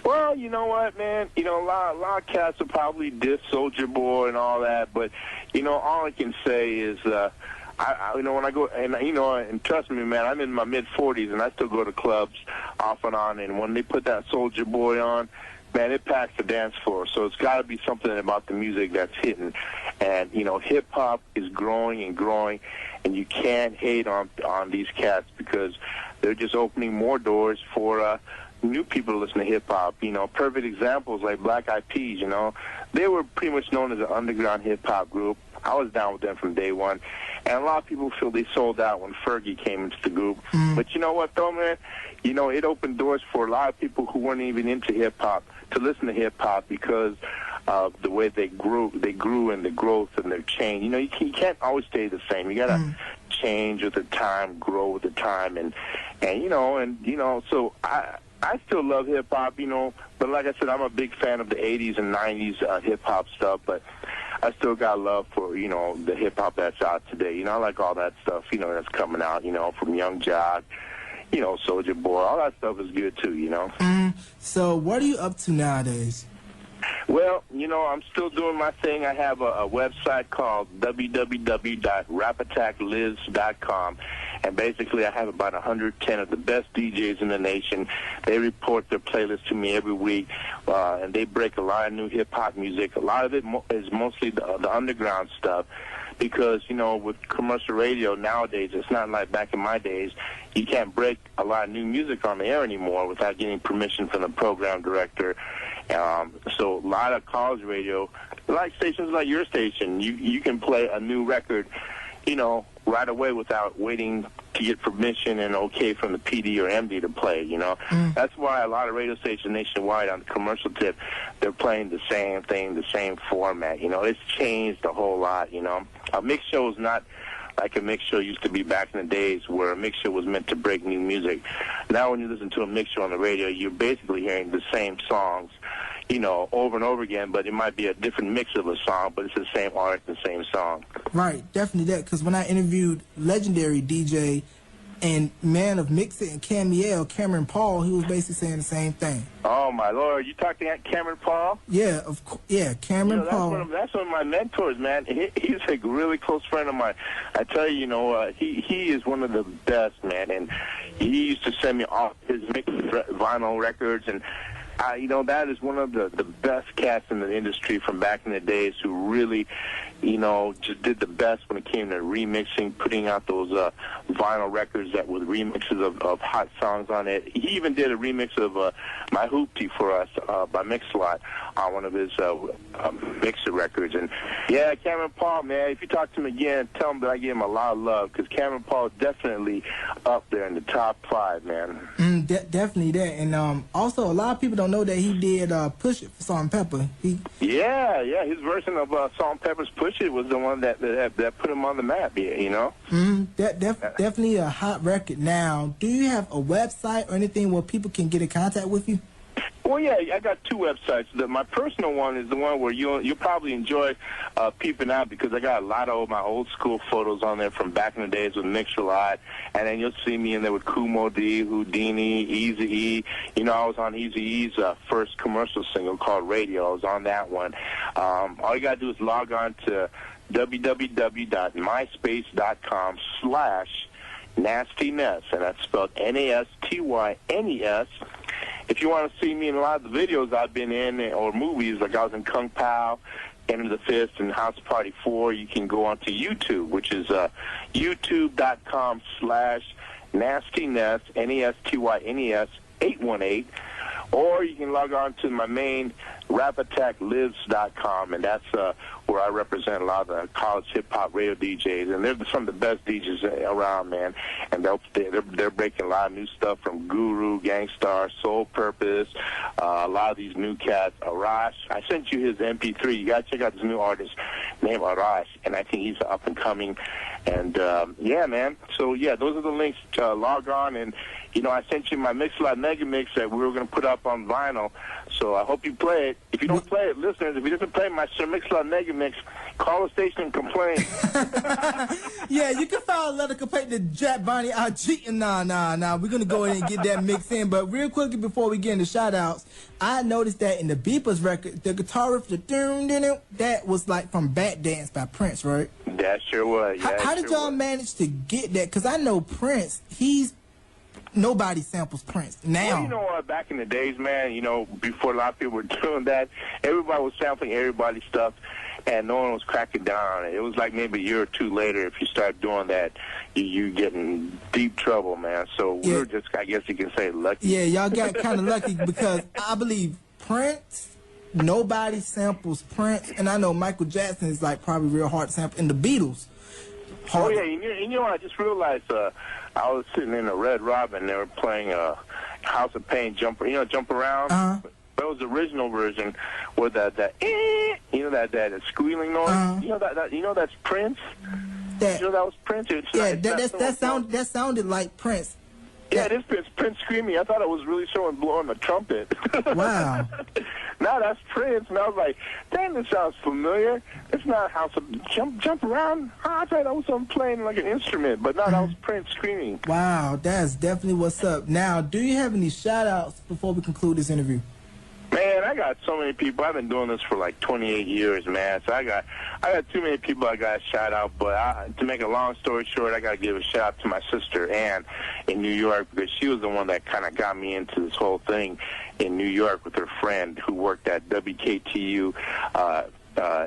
Well, you know what, man? You know, a lot of cats will probably diss Soulja Boy and all that, but, you know, all I can say is, you know, when I go, and, you know, and trust me, man, I'm in my mid-40s, and I still go to clubs off and on, and when they put that Soulja Boy on, man, it packs the dance floor. So it's got to be something about the music that's hitting. And, you know, hip-hop is growing and growing, and you can't hate on these cats because they're just opening more doors for new people to listen to hip-hop. You know, perfect examples like Black Eyed Peas, you know. They were pretty much known as an underground hip-hop group. I was down with them from day one. And a lot of people feel they sold out when Fergie came into the group. But you know what, though, man? You know, it opened doors for a lot of people who weren't even into hip-hop to listen to hip-hop because of the way they grew and the growth and their change. You know, you can't always stay the same. You got to change with the time, grow with the time, and you know, so I still love hip-hop, you know, but like I said, I'm a big fan of the 80s and 90s hip-hop stuff, but I still got love for, you know, the hip-hop that's out today. You know, I like all that stuff, you know, that's coming out, you know, from Young Jock, you know, Soulja Boy. All that stuff is good, too, you know. So what are you up to nowadays? Well, you know, I'm still doing my thing. I have a website called www.rapattacklives.com. And basically, I have about 110 of the best DJs in the nation. They report their playlist to me every week, and they break a lot of new hip-hop music. A lot of it is mostly the underground stuff because, you know, with commercial radio nowadays, it's not like back in my days. You can't break a lot of new music on the air anymore without getting permission from the program director. So a lot of college radio, like stations like your station, you can play a new record, you know, right away without waiting to get permission and okay from the PD or MD to play, you know. That's why a lot of radio stations nationwide on the commercial tip, they're playing the same thing, the same format, you know. It's changed a whole lot, you know. A mix show is not like a mix show used to be back in the days where a mix show was meant to break new music. Now when you listen to a mix show on the radio, you're basically hearing the same songs, you know, over and over again, but it might be a different mix of a song, but it's the same artist, the same song. Right, definitely that, because when I interviewed legendary DJ and man of mixing and Camille, Cameron Paul, he was basically saying the same thing. Oh, my Lord. You talking to Cameron Paul? Yeah, Cameron Paul. That's one of my mentors, man. He's a really close friend of mine. I tell you, you know, he is one of the best, man, and he used to send me all his mixed vinyl records, and you know, that is one of the best cats in the industry from back in the days who really, you know, just did the best when it came to remixing, putting out those vinyl records that with remixes of hot songs on it. He even did a remix of My Hoopty for us by Mix-a-Lot on one of his mixer records. And, yeah, Cameron Paul, man, if you talk to him again, tell him that I give him a lot of love because Cameron Paul is definitely up there in the top 5, man. Definitely that. And also, a lot of people don't know that he did Push It for Salt and Pepper. Yeah, his version of Salt and Pepper's Push It was the one that put him on the map, you know? Definitely a hot record. Now, do you have a website or anything where people can get in contact with you? Well, yeah, I got 2 websites. My personal one is the one where you'll probably enjoy peeping out because I got a lot of my old school photos on there from back in the days with Mix-a-Lot, and then you'll see me in there with Kumo D, Houdini, Eazy-E. You know, I was on Eazy-E's first commercial single called Radio. I was on that one. All you got to do is log on to www.myspace.com/Nasty Nes, and that's spelled Nastynes. If you want to see me in a lot of the videos I've been in or movies, like I was in Kung Pao, Enter the Fist, and House Party 4, you can go onto YouTube, which is youtube.com/Nasty Nes, Nastynes 818, or you can log on to my main rapattacklives.com, and that's where I represent a lot of the college hip-hop radio DJs, and they're some of the best DJs around, man, and they're breaking a lot of new stuff from Guru, Gangstar, Soul Purpose, a lot of these new cats. Arash, I sent you his MP3. You got to check out this new artist named Arash, and I think he's up and coming, and yeah, man. So, yeah, those are the links. Log on, and, you know, I sent you my Mix-a-Lot Mega Mix that we were going to put up on vinyl. So I hope you play it. If you don't play it, listeners, if you doesn't play my Mix-a-Lot Mega Mix, call the station and complain. Yeah, you can file a letter complaint to Jack Bonnie out cheating. Nah. We're going to go in and get that mix in. But real quickly before we get into shout-outs, I noticed that in the Beepers record, the guitar riff, the dun-dun-dun, that was like from Bat Dance by Prince, right? That sure was. Yeah, how did y'all manage to get that? Because I know Prince, nobody samples Prince now. Well, you know what? Back in the days, man, you know, before a lot of people were doing that, everybody was sampling everybody's stuff, and no one was cracking down on it. It was like maybe a year or two later, if you start doing that, you get in deep trouble, man. So we were just, I guess you can say, lucky. Yeah, y'all got kind of lucky because I believe Prince, nobody samples Prince, and I know Michael Jackson is like probably real hard to sample, and the Beatles. Oh, yeah, you know, I just realized I was sitting in a Red Robin. They were playing House of Pain, Jump Around. Uh-huh. That was the original version with that you know, that squealing noise. Uh-huh. You know that's Prince. You know that was Prince. That sounded like Prince. Yeah, it is Prince screaming. I thought it was really someone blowing a trumpet. Wow. Now that's Prince, and I was like, dang, this sounds familiar. It's not House of Jump Around. I thought that was someone playing like an instrument, but no, that was Prince screaming. Wow, that's definitely what's up. Now, do you have any shout-outs before we conclude this interview? Man, I got so many people. I've been doing this for like 28 years, man. So I got too many people I got to shout out. But to make a long story short, I got to give a shout out to my sister Ann in New York, because she was the one that kind of got me into this whole thing in New York with her friend who worked at WKTU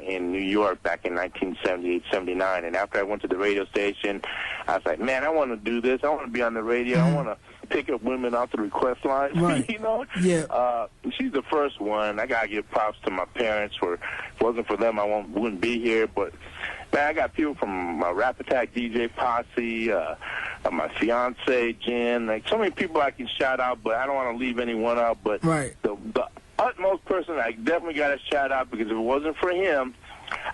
in New York back in 1978, 79. And after I went to the radio station, I was like, man, I want to do this. I want to be on the radio. I want to pick up women off the request line, right. You know? Yeah. She's the first one. I got to give props to my parents. If it wasn't for them, I wouldn't be here. But, man, I got people from my Rap Attack DJ Posse, my fiance Jen, like so many people I can shout out, but I don't want to leave anyone out. But right. the utmost person I definitely got to shout out, because if it wasn't for him,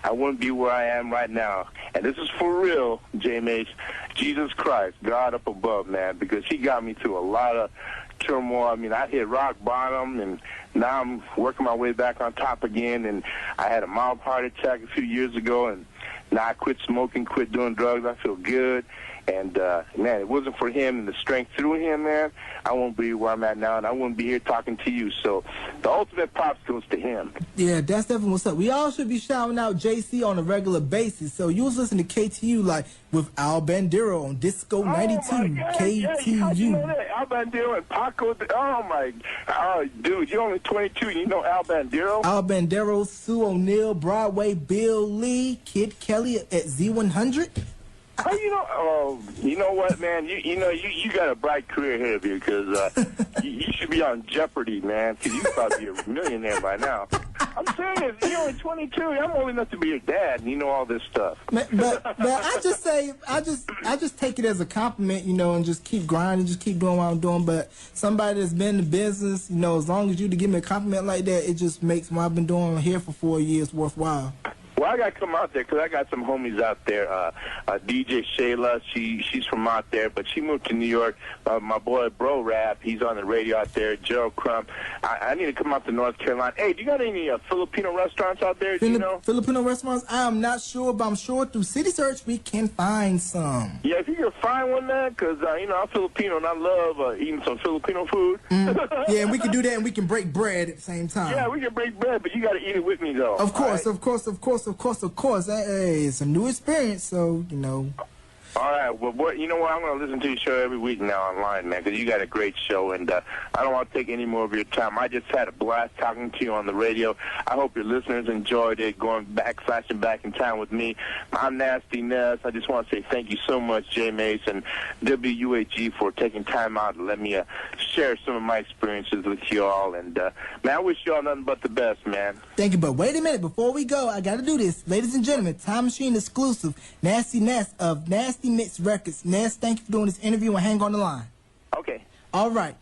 I wouldn't be where I am right now. And this is for real, J-Mace. Jesus Christ, God up above, man, because he got me through a lot of turmoil. I mean, I hit rock bottom, and now I'm working my way back on top again. And I had a mild heart attack a few years ago, and now I quit smoking, quit doing drugs. I feel good. And, man, it wasn't for him and the strength through him, man, I won't be where I'm at now, and I wouldn't be here talking to you. So the ultimate props goes to him. Yeah, that's definitely what's up. We all should be shouting out JC on a regular basis. So you was listening to KTU, like, with Al Bandero on Disco 92, KTU. How'd you know that? Al Bandero and Paco, dude, you're only 22 and you know Al Bandero? Al Bandero, Sue O'Neill, Broadway, Bill Lee, Kid Kelly at Z100. Oh, you know what, man? You got a bright career ahead of you, because you should be on Jeopardy, man, because you probably be a millionaire by now. I'm serious. You're only 22. I'm old enough to be your dad, and you know all this stuff. But I just say, I just take it as a compliment, you know, and just keep grinding, just keep doing what I'm doing. But somebody that's been in the business, you know, as long as you to give me a compliment like that, it just makes what I've been doing here for 4 years worthwhile. Well, I got to come out there because I got some homies out there. DJ Shayla, she's from out there, but she moved to New York. My boy Bro Rap, he's on the radio out there. Gerald Crump. I need to come out to North Carolina. Hey, do you got any Filipino restaurants out there? Do you know? Filipino restaurants? I'm not sure, but I'm sure through City Search we can find some. Yeah, if you can find one, man, because, you know, I'm Filipino and I love eating some Filipino food. Yeah, and we can do that and we can break bread at the same time. Yeah, we can break bread, but you got to eat it with me, though. Of course, right? of course. Hey, it's a new experience, so, you know. All right, well, you know what? I'm going to listen to your show every week now online, man, because you got a great show, and I don't want to take any more of your time. I just had a blast talking to you on the radio. I hope your listeners enjoyed it, flashing back in time with me. I'm Nasty Nes. I just want to say thank you so much, J-Mace and WUAG, for taking time out to let me share some of my experiences with you all. And, man, I wish you all nothing but the best, man. Thank you, but wait a minute. Before we go, I got to do this. Ladies and gentlemen, Time Machine exclusive, Nasty Nes of Nasty Mix Records. Nes, thank you for doing this interview, and hang on the line. Okay. All right.